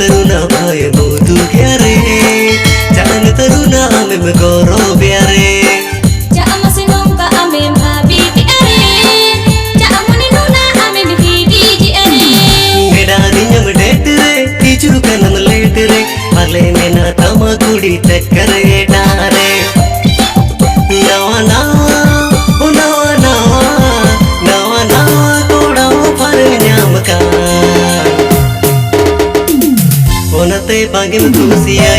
तरुना भाई बोधु ग्यारे जान तरुना आमे मगोरो Barre Ja'am sinongka amem habibi are Ja'am nuna amem hidi ji are मेरा नियम डेट रे टीचर कनम लेट रे भले मेना तमा कुड़ी चक्कर डारे नवा नवा ओ नवा नवा नवा नवा कोड़ा पर न्याम का ओनते बागे में खुशियाँ